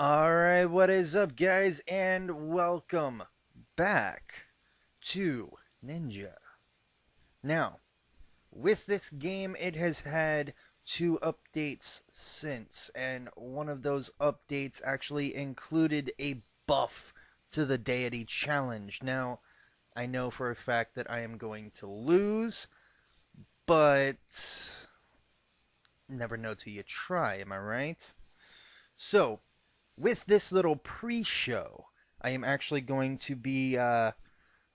Alright, what is up, guys, and welcome back to Ninja. Now, with this game, it has had two updates since, and one of those updates actually included a buff to the Deity challenge. Now, I know for a fact that I am going to lose, but never know till you try, am I right? So, with this little pre-show, I am actually going to be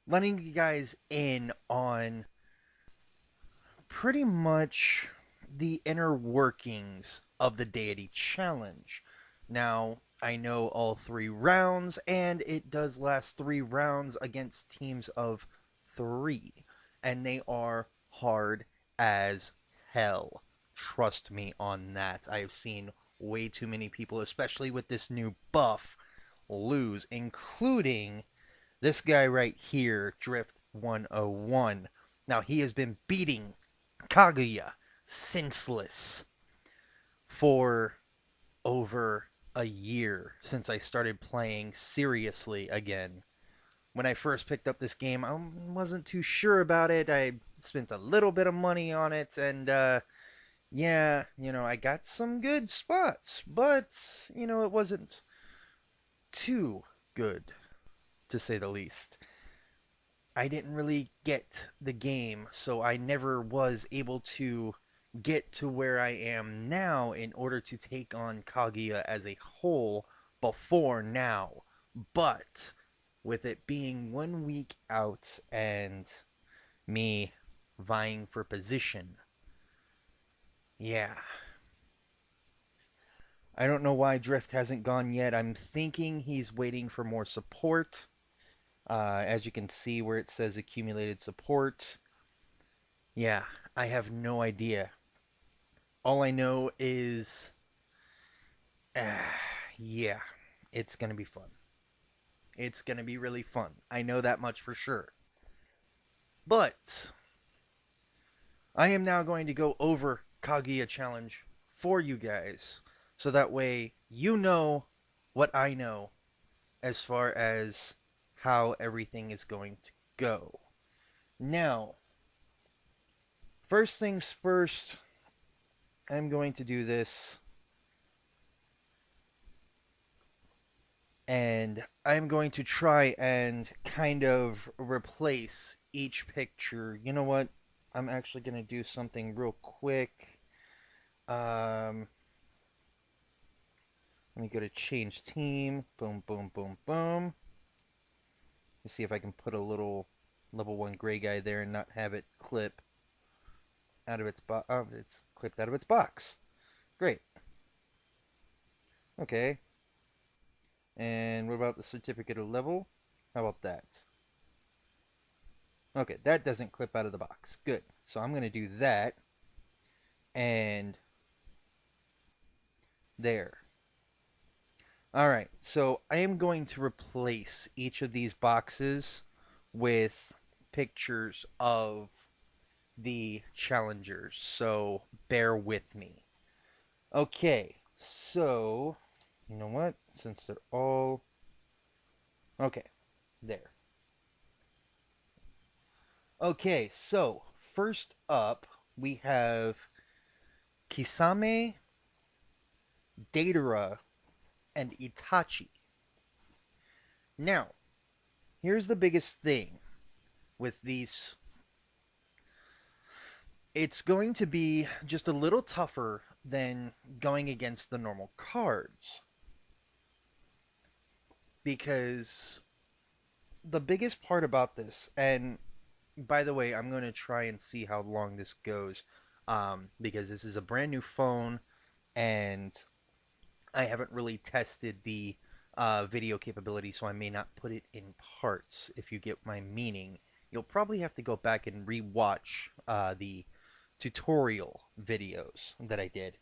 letting you guys in on pretty much the inner workings of the Deity Challenge. Now, I know all three rounds, and it does last 3 rounds against teams of 3, and they are hard as hell. Trust me on that. I have seen way too many people, especially with this new buff, lose, including this guy right here, Drift 101. Now, he has been beating Kaguya senseless for over a year since I started playing seriously again. When I first picked up this game, I wasn't too sure about it. I spent a little bit of money on it, and yeah, I got some good spots, but it wasn't too good, to say the least. I didn't really get the game, so I never was able to get to where I am now in order to take on Kaguya as a whole before now. But with it being 1 week out and me vying for position, yeah. I don't know why Drift hasn't gone yet. I'm thinking he's waiting for more support. As you can see where it says accumulated support. Yeah, I have no idea. All I know is, uh, yeah, it's going to be fun. It's going to be really fun. I know that much for sure. But I am now going to go over Kaguya Challenge for you guys. So that way you know what I know as far as how everything is going to go. Now, first things first, I'm going to do this. And I'm going to try and kind of replace each picture. You know what? I'm actually going to do something real quick. Um, Let me go to change team. Boom, boom, boom, boom. Let's see if I can put a little level 1 gray guy there and not have it clip out of its box. Oh, it's clipped out of its box. Great. Okay. And what about the certificate of level? How about that? Okay, that doesn't clip out of the box. Good. So I'm going to do that. And there. Alright, so I am going to replace each of these boxes with pictures of the challengers. So bear with me. Okay, so you know what? Since they're all... Okay, there. Okay, so first up we have Kisame, Deidara, and Itachi. Now, here's the biggest thing with these. It's going to be just a little tougher than going against the normal cards. Because the biggest part about this, and by the way, I'm going to try and see how long this goes, because this is a brand new phone, and I haven't really tested the video capability, so I may not put it in parts, if you get my meaning. You'll probably have to go back and re-watch the tutorial videos that I did.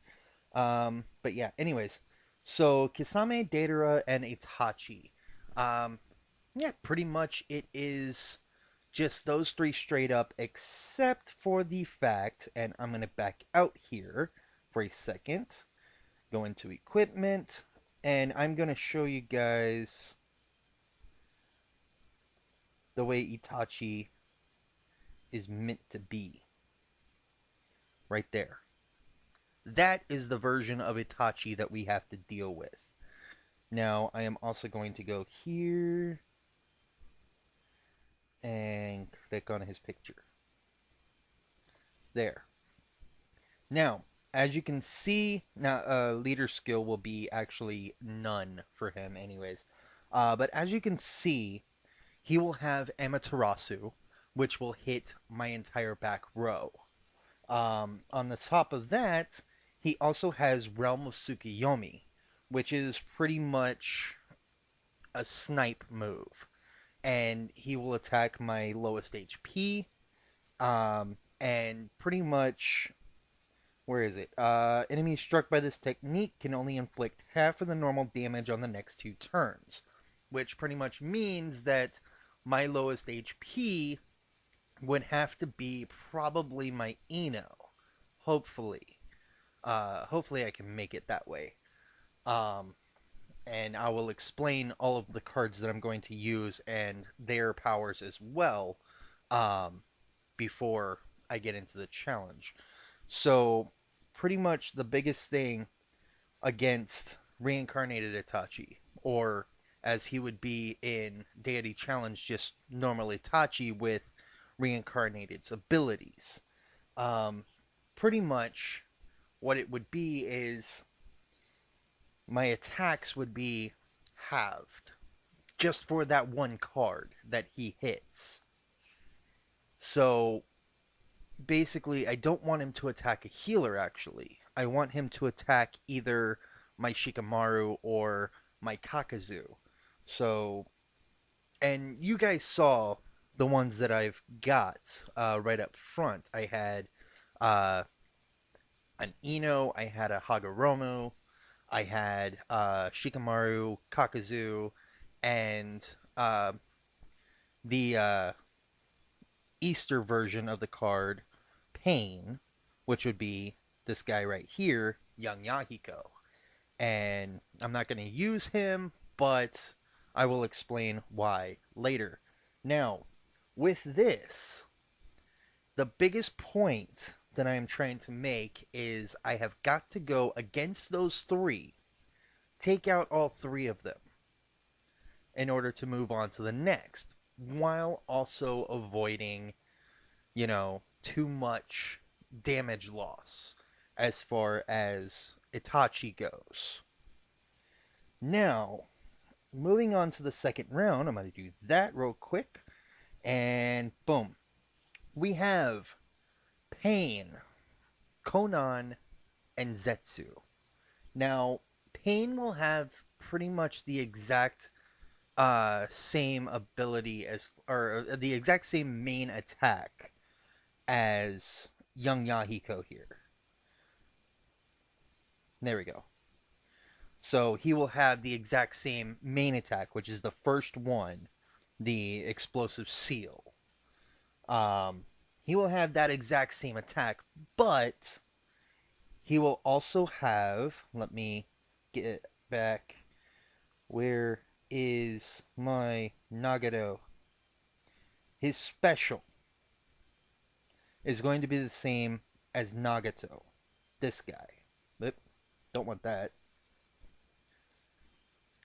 But yeah, anyways. So, Kisame, Deidara, and Itachi. Yeah, pretty much it is just those three straight up, except for the fact, and I'm going to back out here for a second. Go into equipment, And I'm going to show you guys the way Itachi is meant to be. Right there. That is the version of Itachi that we have to deal with. Now, I am also going to go here and click on his picture. There. Now, as you can see, now leader skill will be actually none for him anyways. But as you can see, he will have Amaterasu, which will hit my entire back row. On the top of that, he also has Realm of Tsukiyomi, which is pretty much a snipe move. And he will attack my lowest HP. And pretty much, where is it? Enemies struck by this technique can only inflict half of the normal damage on the next 2 turns, which pretty much means that my lowest HP would have to be probably my Ino. Hopefully. Hopefully I can make it that way. Um, and I will explain all of the cards that I'm going to use and their powers as well before I get into the challenge. So, pretty much the biggest thing against reincarnated Itachi, or as he would be in Deity Challenge, just normal Itachi with reincarnated's abilities. Um, Pretty much what it would be is my attacks would be halved just for that one card that he hits. So basically, I don't want him to attack a healer, actually. I want him to attack either my Shikamaru or my Kakazu. So, and you guys saw the ones that I've got right up front. I had uh, an Ino, I had a Hagoromo, I had Shikamaru, Kakazu, and the Easter version of the card, Pain, which would be this guy right here, Young Yahiko. And I'm not going to use him, but I will explain why later. Now, with this, the biggest point that I am trying to make is I have got to go against those three, take out all three of them in order to move on to the next, while also avoiding, too much damage loss as far as Itachi goes. Now, moving on to the second round, I'm going to do that real quick. And boom. We have Pain, Konan, and Zetsu. Now, Pain will have pretty much the exact same ability as, or the exact same main attack as Young Yahiko here. There we go. So he will have the exact same main attack, which is the first one, the explosive seal. He will have that exact same attack, but he will also have, let me get back, where is my Nagato? His special is going to be the same as Nagato. This guy. But don't want that.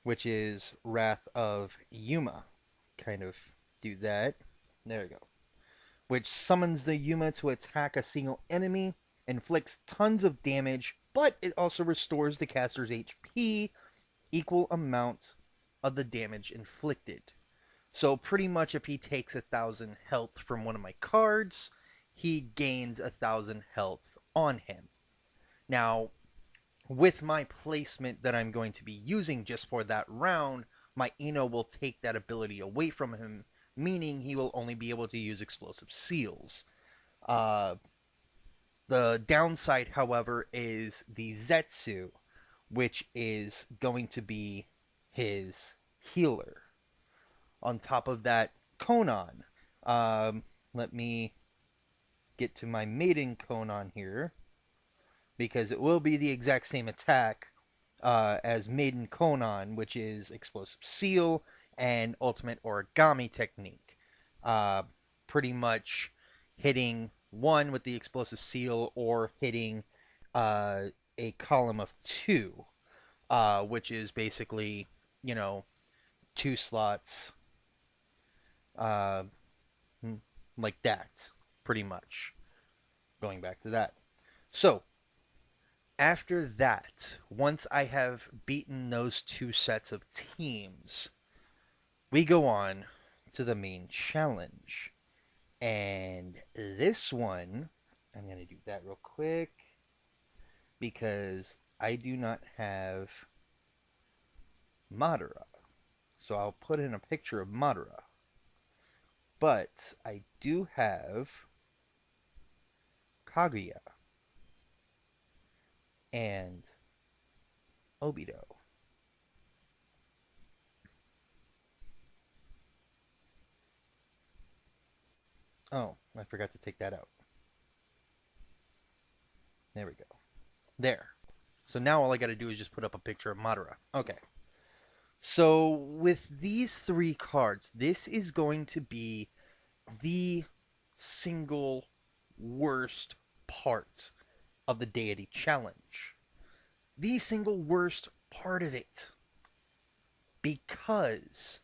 Which is Wrath of Yuma. Kind of do that. There we go. Which summons the Yuma to attack a single enemy, inflicts tons of damage, but it also restores the caster's HP equal amount of the damage inflicted. So pretty much if he takes 1,000 health from one of my cards, he gains 1,000 health on him. Now, with my placement that I'm going to be using just for that round, my Ino will take that ability away from him, meaning he will only be able to use explosive seals. The downside, however, is the Zetsu, which is going to be his healer. On top of that, Konan. Let me get to my maiden Konan here, because it will be the exact same attack, as Maiden Konan, which is Explosive Seal and Ultimate Origami Technique. Uh, Pretty much hitting one with the Explosive Seal or hitting uh, a column of two, which is basically, you know, two slots, uh, like that, pretty much. Going back to that. So, after that, once I have beaten those two sets of teams, we go on to the main challenge. And this one, I'm going to do that real quick because I do not have Madara. So I'll put in a picture of Madara. But I do have Kaguya and Obito. Oh, I forgot to take that out. There we go. There. So now all I got to do is just put up a picture of Madara. Okay. So with these three cards, this is going to be the single worst part of the Deity Challenge. The single worst part of it. Because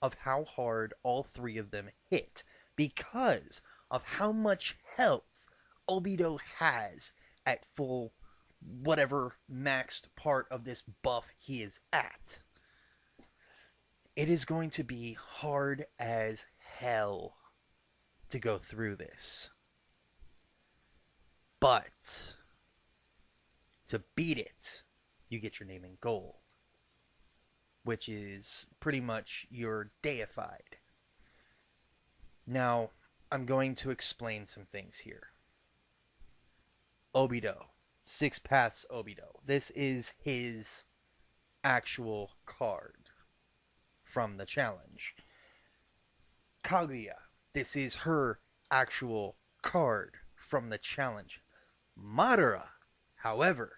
of how hard all three of them hit. Because of how much health Obito has at full whatever maxed part of this buff he is at. It is going to be hard as hell to go through this. But to beat it, you get your name in gold, which is pretty much you're deified. Now, I'm going to explain some things here. Obito, Six Paths Obito. This is his actual card from the challenge. Kaguya, this is her actual card from the challenge. Madara, however,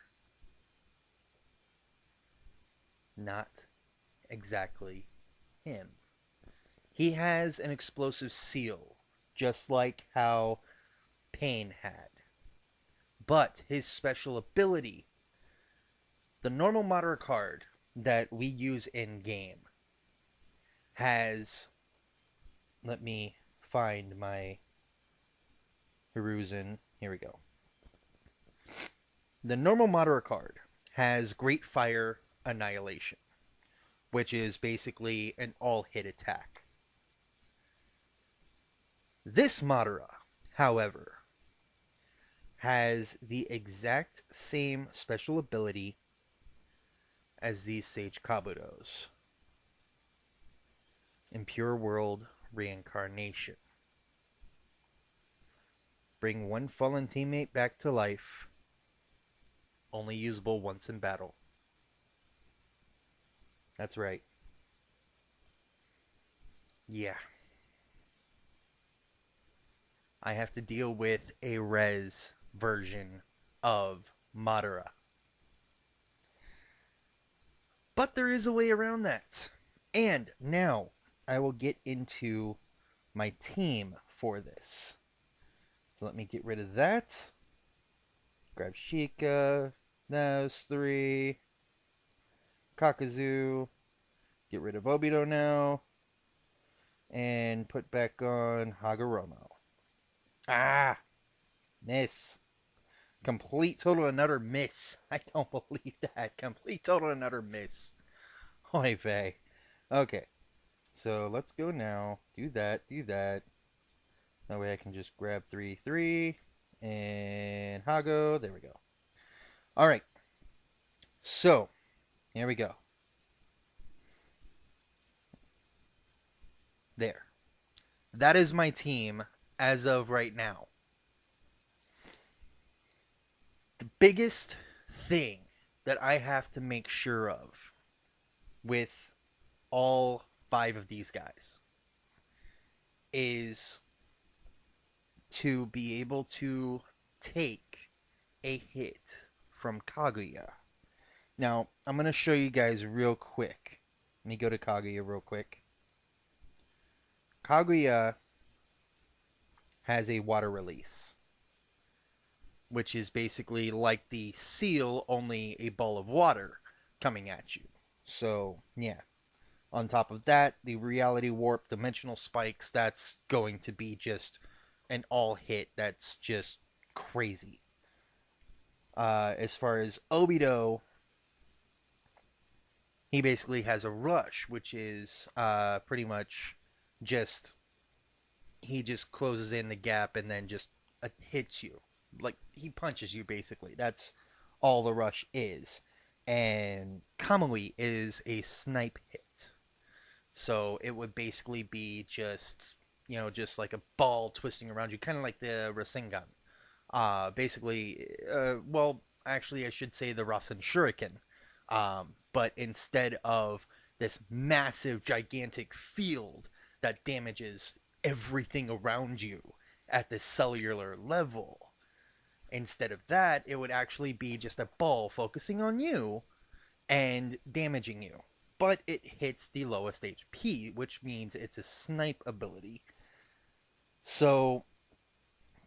not exactly him. He has an explosive seal, just like how Pain had. But his special ability, the normal Madara card that we use in game, has. Let me find my Hiruzen. Here we go. The normal Madara card has Great Fire Annihilation, which is basically an all-hit attack. This Madara, however, has the exact same special ability as these Sage Kabutos. Impure World Reincarnation. Bring one fallen teammate back to life. Only usable once in battle. That's right. Yeah. I have to deal with a res version of Madara. But there is a way around that. And now I will get into my team for this. So let me get rid of that. Grab Sheikah. Those three. Kakazu. Get rid of Obito now. And put back on Hagoromo. Ah! Miss. Complete total and utter miss. I don't believe that. Complete total and utter miss. Oy vey. Okay. So let's go now. Do that. Do that. That way I can just grab 3-3. And Hago. There we go. Alright. So, here we go. There. That is my team as of right now. The biggest thing that I have to make sure of with all 5 of these guys is to be able to take a hit from Kaguya Now, I'm going to show you guys real quick. Let me go to Kaguya real quick. Kaguya has a water release, which is basically like the seal, only a ball of water coming at you. So, yeah. On top of that, the reality warp dimensional spikes, that's going to be just an all hit. That's just crazy. As far as Obito, he basically has a rush, which is pretty much just he just closes in the gap and then just hits you. Like he punches you basically. That's all the rush is. And Kamui is a snipe hit. So it would basically be just, just like a ball twisting around you, kind of like the Rasengan. Well, actually, I should say the Rasen Shuriken. But instead of this massive, gigantic field that damages everything around you at the cellular level, instead of that, it would actually be just a ball focusing on you and damaging you. But it hits the lowest HP, which means it's a snipe ability. So,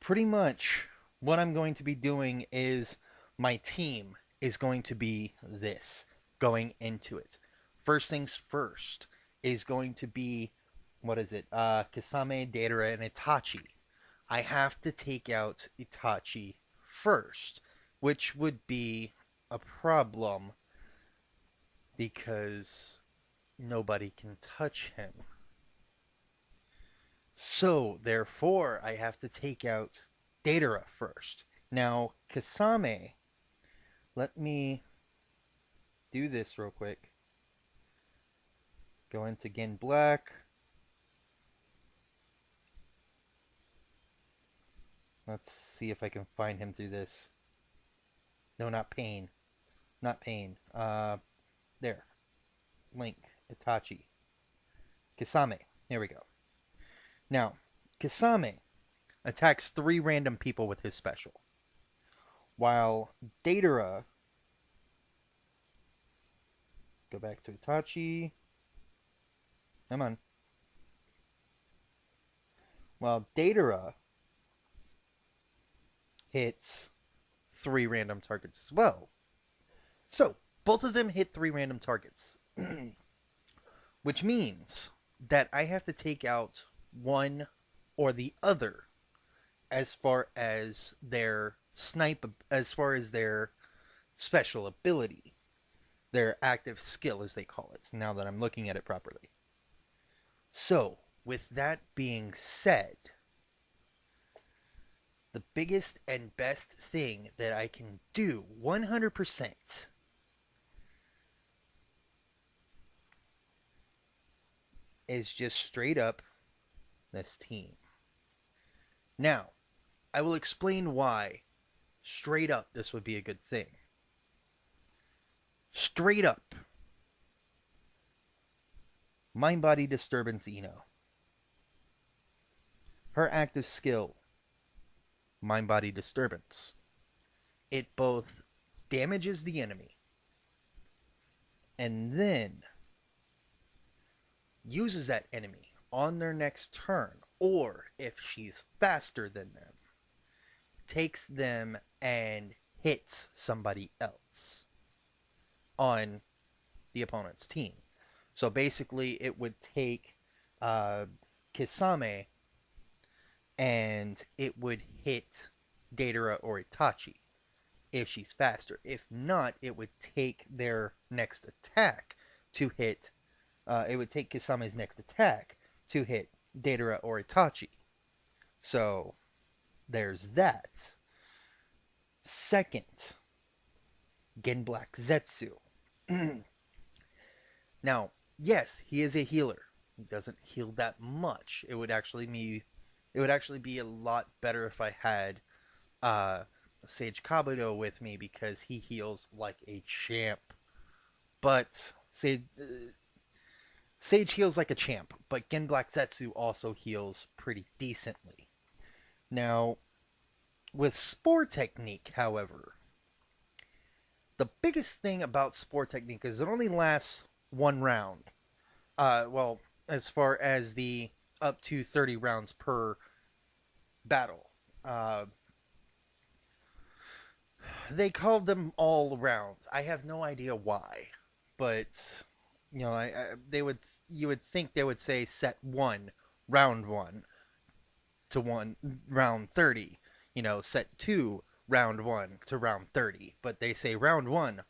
pretty much what I'm going to be doing is my team is going to be this going into it. First things first is going to be what is it? Kisame, Deidara, and Itachi. I have to take out Itachi first, which would be a problem because nobody can touch him. So, therefore, I have to take out Deidara first. Now, Kasame, let me do this real quick. Go into Gin Black. Let's see if I can find him through this. No, not Pain. Not Pain. There. Link. Itachi. Kisame. Here we go. Now, Kisame attacks 3 random people with his special. While Deidara... Go back to Itachi. Come on. While Deidara hits 3 random targets as well. So, both of them hit 3 random targets. Which means that I have to take out one or the other as far as their as far as their special ability, their active skill as they call it, now that I'm looking at it properly. So, with that being said, the biggest and best thing that I can do 100% is just straight up this team. Now, I will explain why straight up this would be a good thing. Straight up, Mind Body Disturbance Ino. Her active skill, Mind Body Disturbance. It both damages the enemy and then uses that enemy on their next turn, or if she's faster than them, takes them and hits somebody else on the opponent's team. So basically, it would take Kisame and it would hit Deidara or Itachi if she's faster. If not, it would take their next attack to hit. It would take Kisame's next attack to hit Deidara or Itachi. So there's that. Second, Gen Black Zetsu. Now, yes, he is a healer. He doesn't heal that much. It would actually be a lot better if I had Sage Kabuto with me because he heals like a champ. But Sage heals like a champ, but Gen Black Zetsu also heals pretty decently. Now, with Spore Technique, however, The biggest thing about Spore Technique is it only lasts one round. Well, as far as the up to 30 rounds per battle. Uh, they called them all rounds. I have no idea why, but they would you would think they would say set one, round one to one round 30. Set two, round one to round 30. But they say round one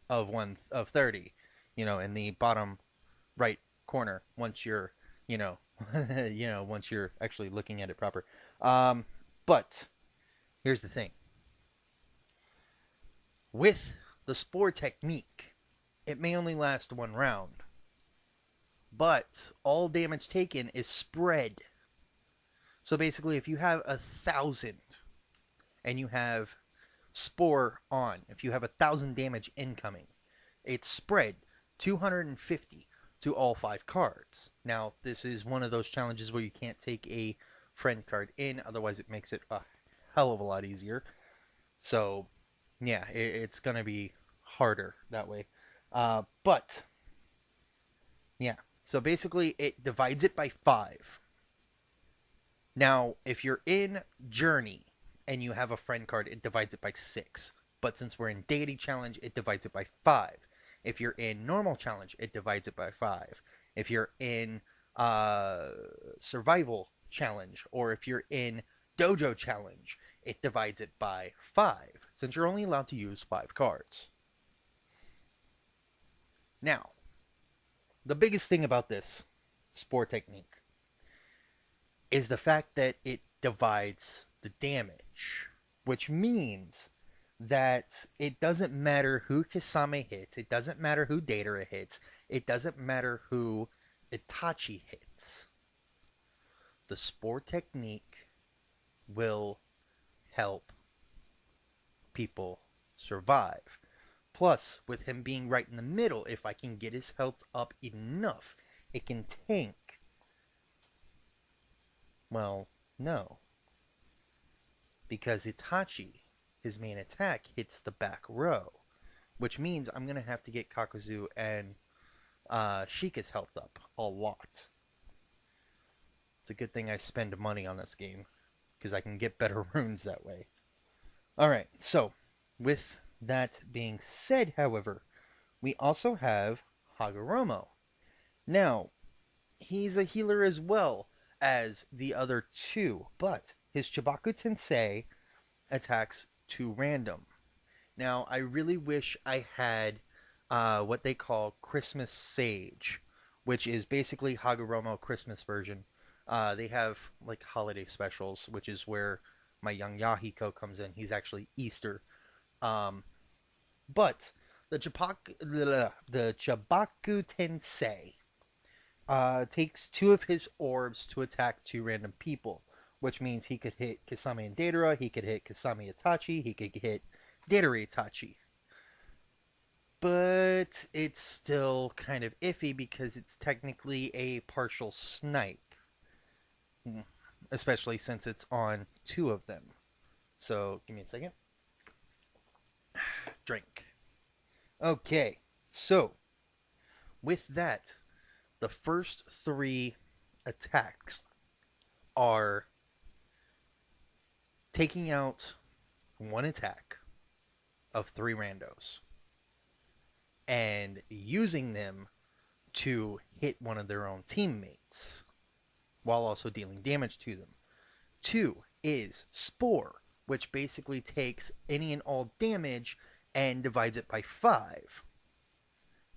of 30. In the bottom right corner once you're you know once you're actually looking at it proper. But here's the thing with the Spore Technique, it may only last one round, but all damage taken is spread. So basically, if you have 1,000 and you have Spore on, if you have 1,000 damage incoming, it's spread 250 to all 5 cards. Now, this is one of those challenges where you can't take a friend card in, otherwise it makes it a hell of a lot easier. So, yeah, it's going to be harder that way. But, yeah. So basically, it divides it by 5. Now, if you're in Journey and you have a friend card, it divides it by 6. But since we're in Deity Challenge, it divides it by 5. If you're in Normal Challenge, it divides it by 5. If you're in Survival Challenge, or if you're in Dojo Challenge, it divides it by 5, since you're only allowed to use 5 cards. Now, the biggest thing about this Spore Technique is the fact that it divides the damage, which means that it doesn't matter who Kisame hits, it doesn't matter who Datara hits, it doesn't matter who Itachi hits. The Spore Technique will help people survive. Plus, with him being right in the middle, if I can get his health up enough, it can tank. Well, no. Because Itachi, his main attack, hits the back row. Which means I'm going to have to get Kakuzu and Sheikah's health up a lot. It's a good thing I spend money on this game, because I can get better runes that way. Alright, so, with that being said, however, we also have Hagoromo. Now, he's a healer as well as the other two, but his Chibaku Tensei attacks to random. Now, I really wish I had what they call Christmas Sage, which is basically Hagoromo Christmas version. They have like holiday specials, which is where my young Yahiko comes in. He's actually Easter. But the Chibaku Tensei takes 2 of his orbs to attack 2 random people, which means he could hit Kisame and Datara, he could hit Kisame Itachi, he could hit Datara Itachi. But it's still kind of iffy because it's technically a partial snipe, especially since it's on 2 of them. So, give me a second. Drink. Okay, so with that, the first 3 attacks are taking out 1 attack of 3 randos and using them to hit one of their own teammates while also dealing damage to them. 2 is Spore, which basically takes any and all damage and divides it by 5.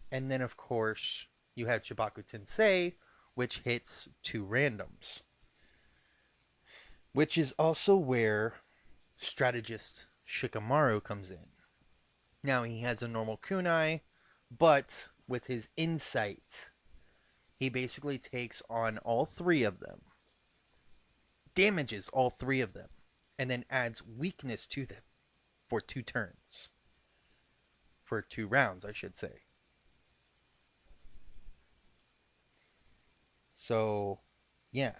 And then, of course, you have Chibaku Tensei, which hits 2 randoms. Which is also where strategist Shikamaru comes in. Now, he has a normal kunai, but with his insight, he basically takes on all 3 of them, damages all 3 of them, and then adds weakness to them for 2 turns. For 2 rounds, I should say. So, yeah.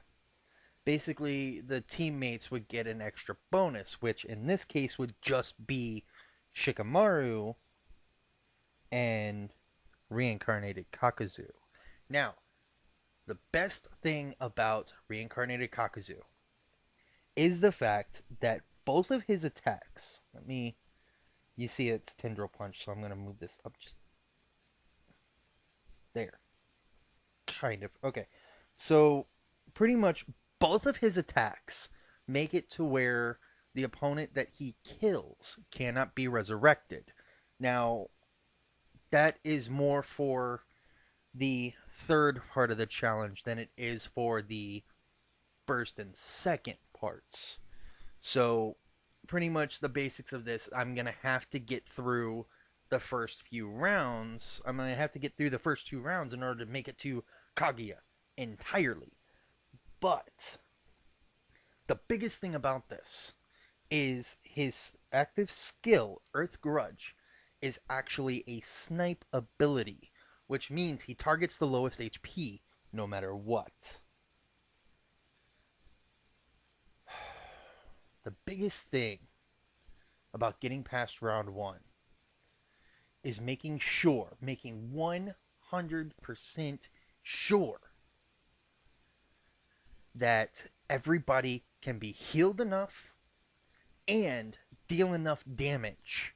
Basically, the teammates would get an extra bonus, which in this case would just be Shikamaru, and reincarnated Kakuzu. Now, the best thing about reincarnated Kakuzu is the fact that both of his attacks, you see it's Tendril Punch, so I'm going to move this up just there. Kind of. Okay. So, pretty much both of his attacks make it to where the opponent that he kills cannot be resurrected. Now, that is more for the third part of the challenge than it is for the first and second parts. So, pretty much the basics of this, I'm going to have to get through the first few rounds. I'm going to have to get through the first two rounds in order to make it to Kaguya entirely. But the biggest thing about this is his active skill, Earth Grudge, is actually a snipe ability, which means he targets the lowest HP no matter what. The biggest thing about getting past round one is making 100% sure that everybody can be healed enough and deal enough damage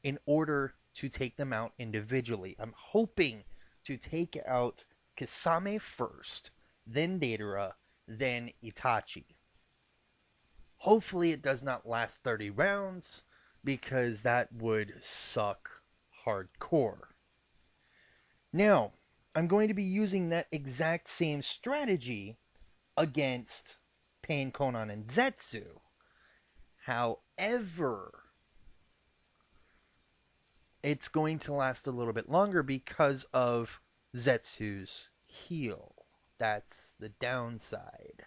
in order to take them out individually. I'm hoping to take out Kisame first, then Deidara, then Itachi. Hopefully it does not last 30 rounds, because that would suck hardcore. Now, I'm going to be using that exact same strategy against Pain, Konan, and Zetsu. However, it's going to last a little bit longer because of Zetsu's heal. That's the downside.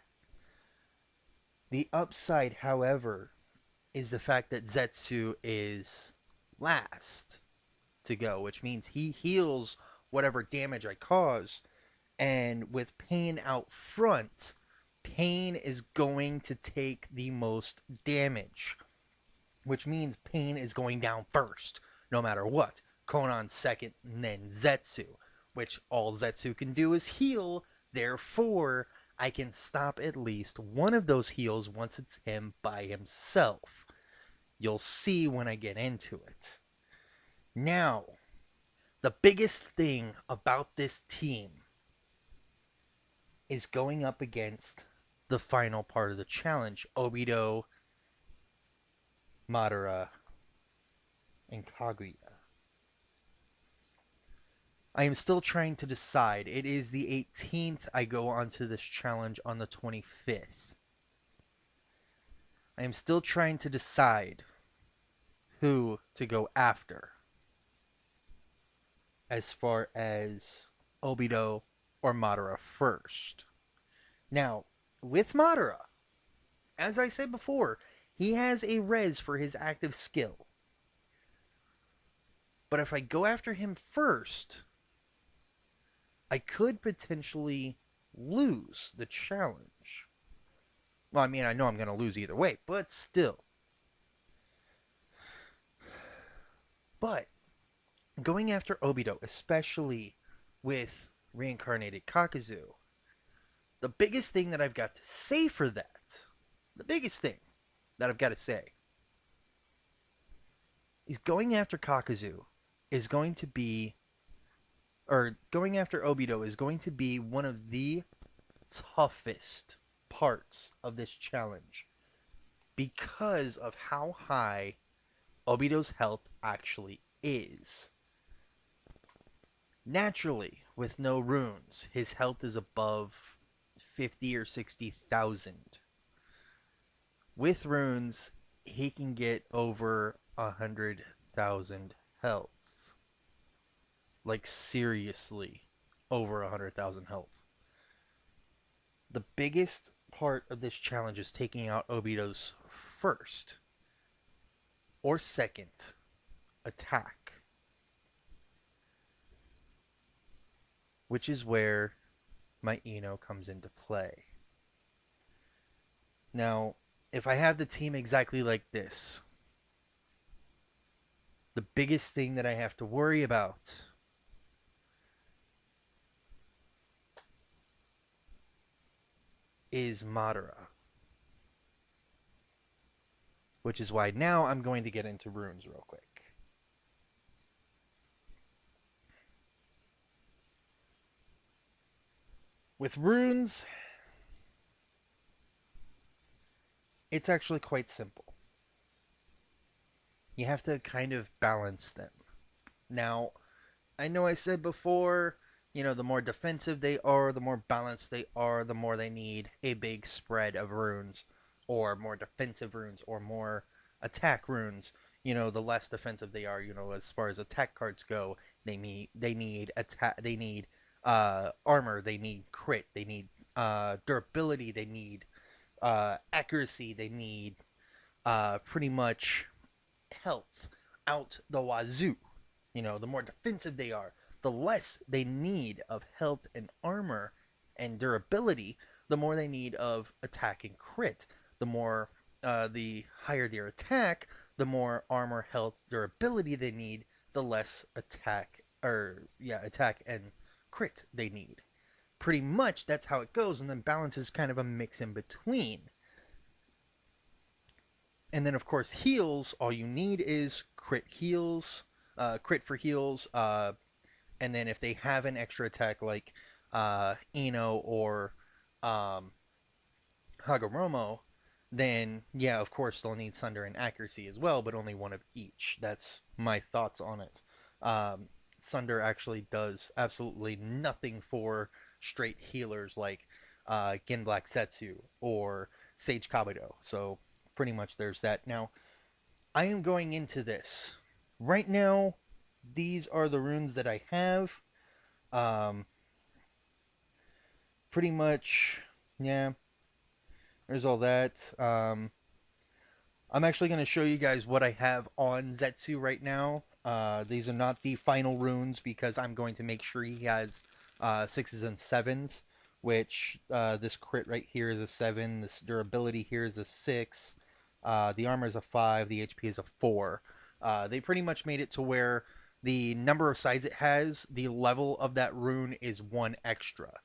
The upside, however, is the fact that Zetsu is last to go, which means he heals whatever damage I cause. And with Pain out front, Pain is going to take the most damage, which means Pain is going down first, no matter what. Konan second, and then Zetsu, which all Zetsu can do is heal. Therefore, I can stop at least one of those heals once it's him by himself. You'll see when I get into it. Now, the biggest thing about this team is going up against the final part of the challenge, Obito, Madara, and Kaguya. I am still trying to decide. It is the 18th. I go onto this challenge on the 25th. I am still trying to decide who to go after as far as Obito or Madara first. Now, with Madara, as I said before, he has a res for his active skill. But if I go after him first, I could potentially lose the challenge. Well, I mean, I know I'm going to lose either way, but still. But going after Obito, especially with reincarnated Kakuzu, the biggest thing that I've got to say for that, the biggest thing that I've got to say, is going after Kakuzu is going to be, or going after Obito is going to be one of the toughest parts of this challenge because of how high Obito's health actually is. Naturally, with no runes, his health is above 50 or 60,000. With runes, he can get over 100,000 health. Like, seriously, over 100,000 health. The biggest part of this challenge is taking out Obito's first or second attack, which is where my Ino comes into play. Now, if I have the team exactly like this, The biggest thing that I have to worry about is Madara, which is why now I'm going to get into runes real quick. With runes, it's actually quite simple. You have to kind of balance them. Now, I know I said before, the more defensive they are, the more balanced they are, the more they need a big spread of runes, or more defensive runes, or more attack runes. The less defensive they are, as far as attack cards go, they need attack, they need armor, they need crit, they need durability, they need accuracy, they need pretty much health out the wazoo. The more defensive they are, the less they need of health and armor and durability, the more they need of attack and crit. The higher their attack, the more armor, health, durability they need, the less attack and crit they need. Pretty much that's how it goes, and then balance is kind of a mix in between. And then of course heals, all you need is crit for heals, and then if they have an extra attack like Ino or um, Hagoromo, then yeah, of course they'll need Sunder and Accuracy as well, but only one of each. That's my thoughts on it. Um, Sunder actually does absolutely nothing for straight healers like Gen Black Setsu or Sage Kabuto. So pretty much there's that. Now, I am going into this. Right now, these are the runes that I have. Um, Pretty much, yeah, there's all that. I'm actually going to show you guys what I have on Zetsu right now. These are not the final runes because I'm going to make sure he has sixes and sevens, which this crit right here is a 7, this durability here is a 6, the armor is a 5, the HP is a 4. They pretty much made it to where the number of sides it has, the level of that rune is 1 extra.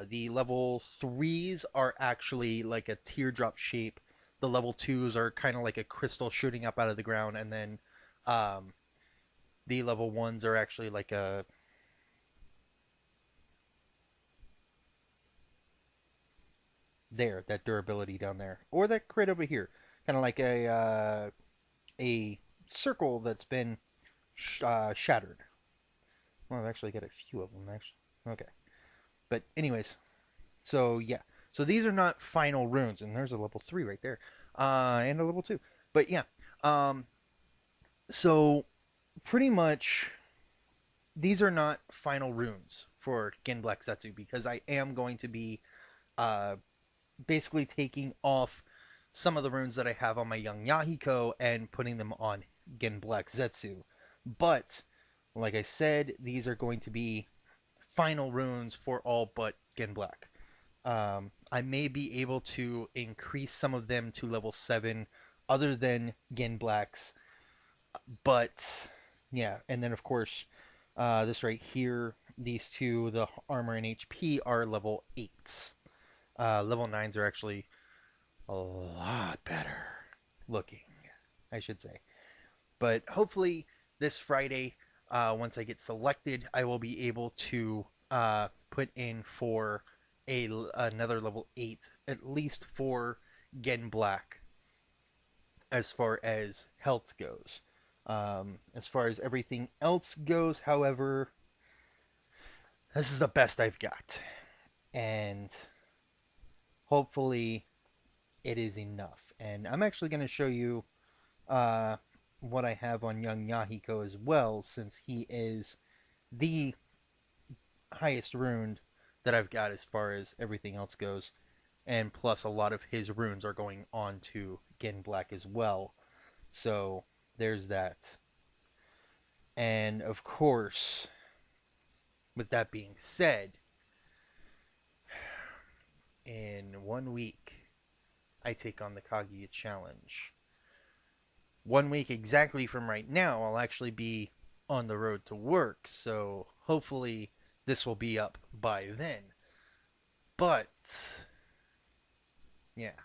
The level 3s are actually like a teardrop shape. The level 2s are kind of like a crystal shooting up out of the ground, and then um, the level 1s are actually like that durability down there, or that crit over here, kind of like a circle that's been shattered. Well, I've actually got a few of them actually. Okay, but anyways, so yeah, so these are not final runes, and there's a level 3 right there, and a level 2. But yeah, um, so pretty much these are not final runes for Gen Black Setsu because I am going to be uh, basically taking off some of the runes that I have on my young Yahiko and putting them on Gen Black Zetsu. But like I said, these are going to be final runes for all but Gen Black. I may be able to increase some of them to level 7 other than Gen Black's, but yeah, and then of course, this right here, these two, the armor and HP, are level 8s. Level 9s are actually a lot better looking, I should say. But hopefully, this Friday, once I get selected, I will be able to put in for another level 8, at least for Gen Black, as far as health goes. As far as everything else goes, however, this is the best I've got. And hopefully it is enough. And I'm actually going to show you uh, what I have on young Yahiko as well, since he is the highest runed that I've got as far as everything else goes. And plus, a lot of his runes are going on to Gen Black as well. So there's that. And of course, with that being said, in 1 week, I take on the Kaguya Challenge. 1 week exactly from right now, I'll actually be on the road to work. So hopefully this will be up by then. But yeah,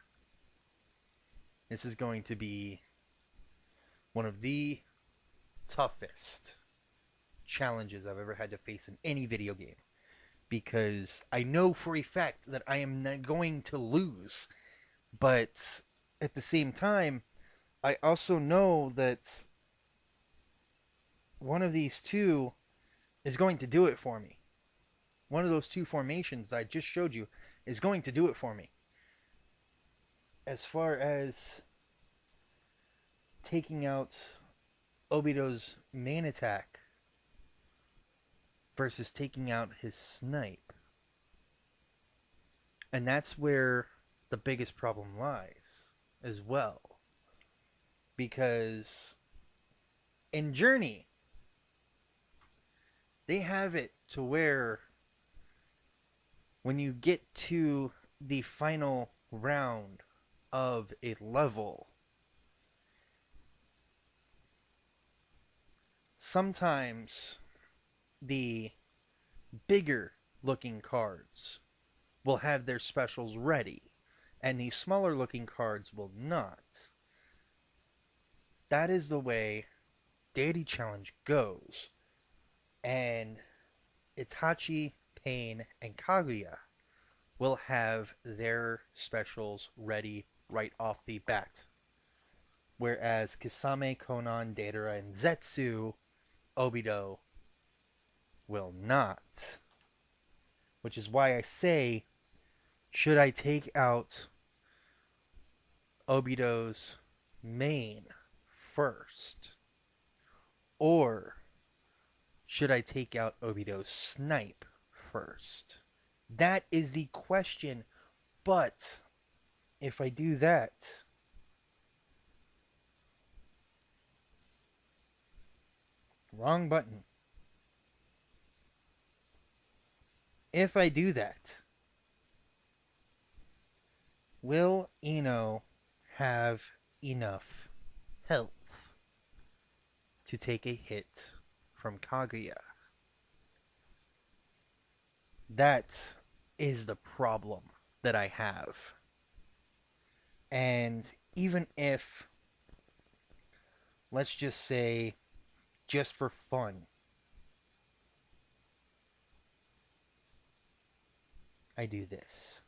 this is going to be one of the toughest challenges I've ever had to face in any video game because I know for a fact that I am not going to lose. But at the same time, I also know that one of these two is going to do it for me. One of those two formations that I just showed you is going to do it for me. As far as taking out Obito's main attack versus taking out his snipe. And that's where the biggest problem lies as well. Because in Journey, they have it to where when you get to the final round of a level, sometimes the bigger looking cards will have their specials ready, and the smaller looking cards will not. That is the way Deity Challenge goes. And Itachi, Pain, and Kaguya will have their specials ready right off the bat. Whereas Kisame, Konan, Deidara, and Zetsu, Obito will not. Which is why I say, should I take out Obito's main first? Or should I take out Obito's snipe first? That is the question. But if I do that, wrong button. If I do that, will Ino have enough health to take a hit from Kaguya? That is the problem that I have. And even if, let's just say, just for fun, I do this.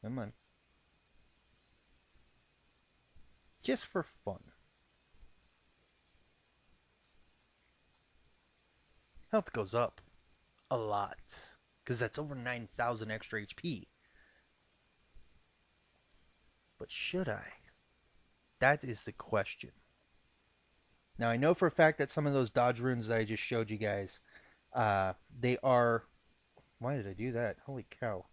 Come on. Just for fun. Health goes up a lot. Because that's over 9,000 extra HP. But should I? That is the question. Now, I know for a fact that some of those dodge runes that I just showed you guys, they are... Why did I do that? Holy cow.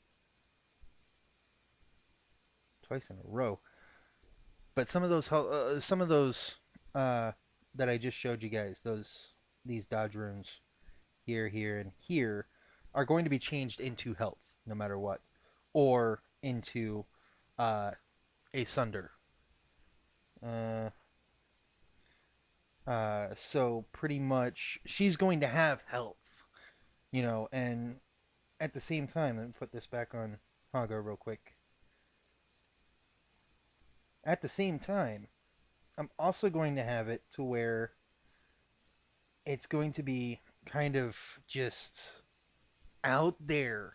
Twice in a row. But some of those that I just showed you guys, these dodge runes, here, here, and here, are going to be changed into health, no matter what. Or into a Sunder. So pretty much, she's going to have health, and at the same time, let me put this back on Haga real quick. At the same time, I'm also going to have it to where it's going to be kind of just out there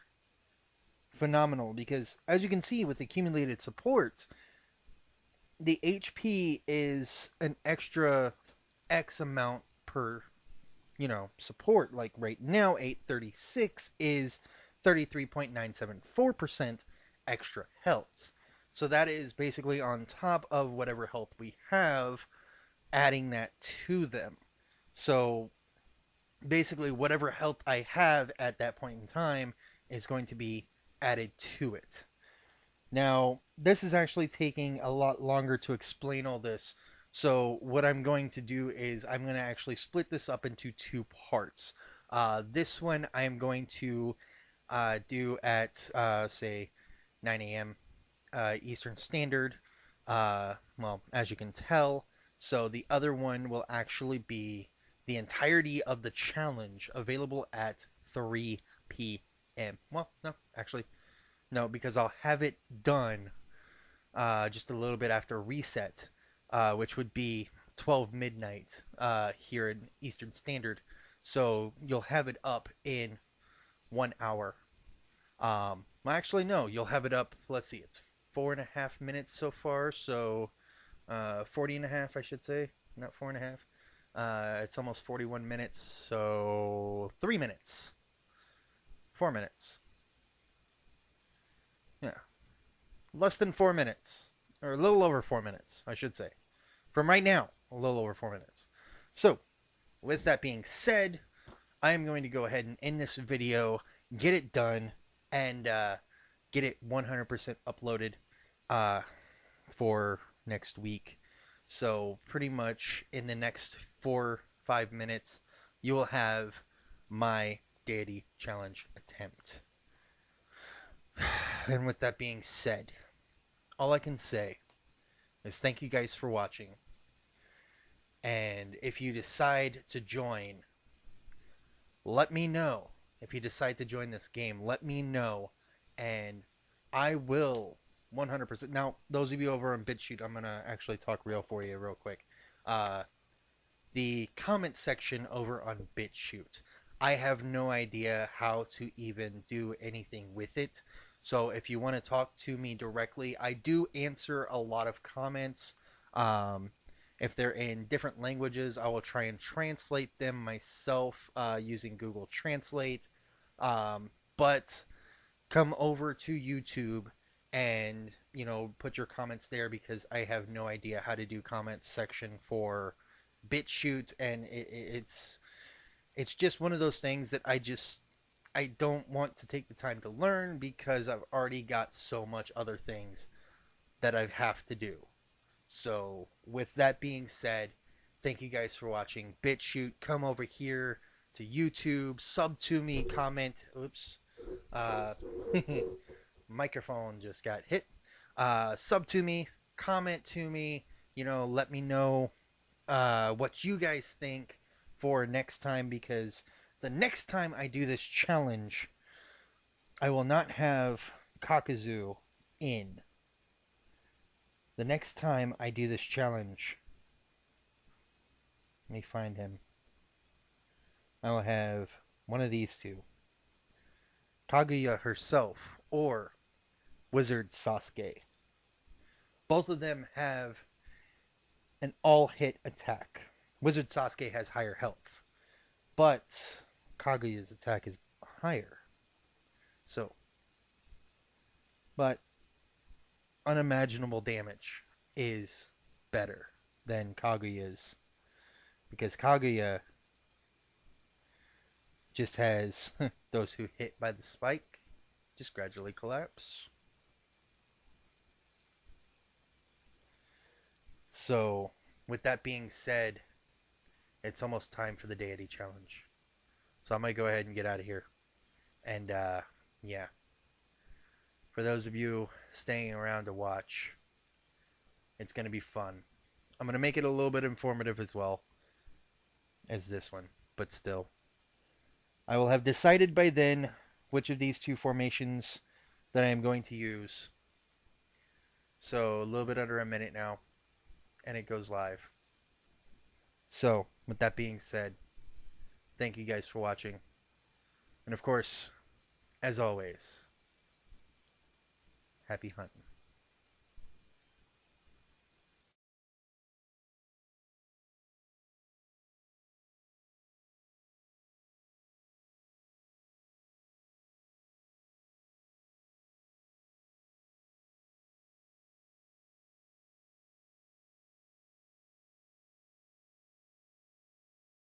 phenomenal, because as you can see with accumulated supports, the HP is an extra X amount per support. Like right now 836 is 33.974% extra health, so that is basically on top of whatever health we have, adding that to them. So basically whatever health I have at that point in time is going to be added to it. Now, this is actually taking a lot longer to explain all this. So what I'm going to do is I'm going to actually split this up into two parts. This one I am going to due at say 9 a.m. Eastern Standard. Well, as you can tell, so the other one will actually be the entirety of the challenge available at 3 p.m. Well, no, actually, no, because I'll have it done just a little bit after reset, which would be 12 midnight here in Eastern Standard. So you'll have it up in 1 hour. Well, actually, no, you'll have it up. Let's see, it's 4.5 minutes so far. So 40 and a half, I should say, not 4.5. It's almost 41 minutes. So 3 minutes, 4 minutes. Yeah, less than 4 minutes, or a little over 4 minutes, I should say. From right now, a little over 4 minutes. So, with that being said, I am going to go ahead and end this video, get it done, and get it 100% uploaded uh, for next week. So, pretty much in the next 4-5 minutes, you will have my Deity Challenge attempt. And with that being said, all I can say is thank you guys for watching. And if you decide to join, let me know. If you decide to join this game, let me know. And I will 100%. Now, those of you over on BitChute, I'm going to actually talk real for you real quick. The comment section over on BitChute, I have no idea how to even do anything with it. So if you want to talk to me directly, I do answer a lot of comments. If they're in different languages, I will try and translate them myself using Google Translate. But come over to YouTube and put your comments there, because I have no idea how to do comments section for BitChute, and it's just one of those things that I don't want to take the time to learn, because I've already got so much other things that I have to do. So with that being said, thank you guys for watching BitChute. Come over here to YouTube, sub to me, comment. Oops. Uh, microphone just got hit. Sub to me, comment to me, let me know what you guys think for next time, because the next time I do this challenge, I will not have Kakazu in. The next time I do this challenge, let me find him. I will have one of these two. Kaguya herself or Wizard Sasuke. Both of them have an all-hit attack. Wizard Sasuke has higher health, but Kaguya's attack is higher. So, but unimaginable damage is better than Kaguya's, because Kaguya just has those who hit by the spike just gradually collapse. So, with that being said, it's almost time for the Deity Challenge. So I might go ahead and get out of here. And yeah, for those of you staying around to watch, it's going to be fun. I'm going to make it a little bit informative as well as this one, but still. I will have decided by then which of these two formations that I am going to use. So a little bit under a minute now, and it goes live. So, with that being said, thank you guys for watching. And of course, as always, happy hunting.